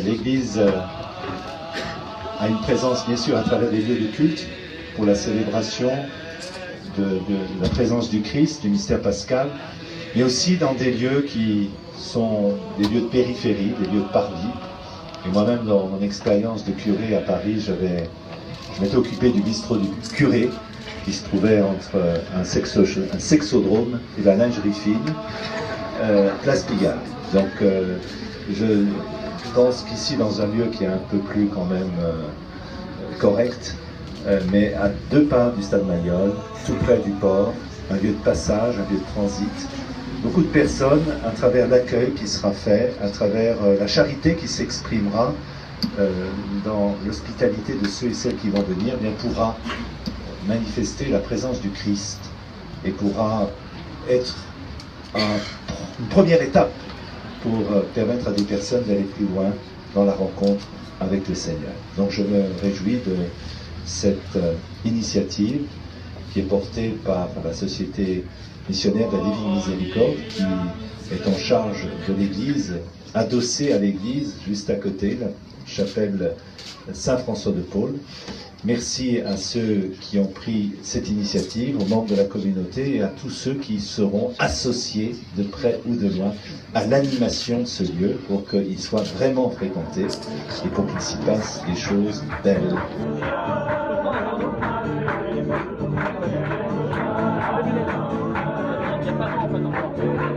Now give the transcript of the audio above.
l'Église a une présence bien sûr à travers les lieux de culte pour la célébration de la présence du Christ, du mystère pascal, mais aussi dans des lieux qui sont des lieux de périphérie, des lieux de parvis. Et moi-même, dans mon expérience de curé à Paris, je m'étais occupé du bistrot du curé, qui se trouvait entre un sexodrome et la lingerie fine, place Pigalle. Donc je pense qu'ici, dans un lieu qui est un peu plus quand même correct, mais à 2 pas du stade Mayol, tout près du port, un lieu de passage, un lieu de transit, beaucoup de personnes, à travers l'accueil qui sera fait, à travers la charité qui s'exprimera dans l'hospitalité de ceux et celles qui vont venir, bien pourra manifester la présence du Christ et pourra être une première étape pour permettre à des personnes d'aller plus loin dans la rencontre avec le Seigneur. Donc je me réjouis de cette initiative qui est portée par la Société missionnaire de la Divine Miséricorde, qui est en charge de l'église, adossée à l'église, juste à côté, la chapelle Saint-François de Paule. Merci à ceux qui ont pris cette initiative, aux membres de la communauté et à tous ceux qui seront associés de près ou de loin à l'animation de ce lieu pour qu'il soit vraiment fréquenté et pour qu'il s'y passe des choses belles. Il n'y a pas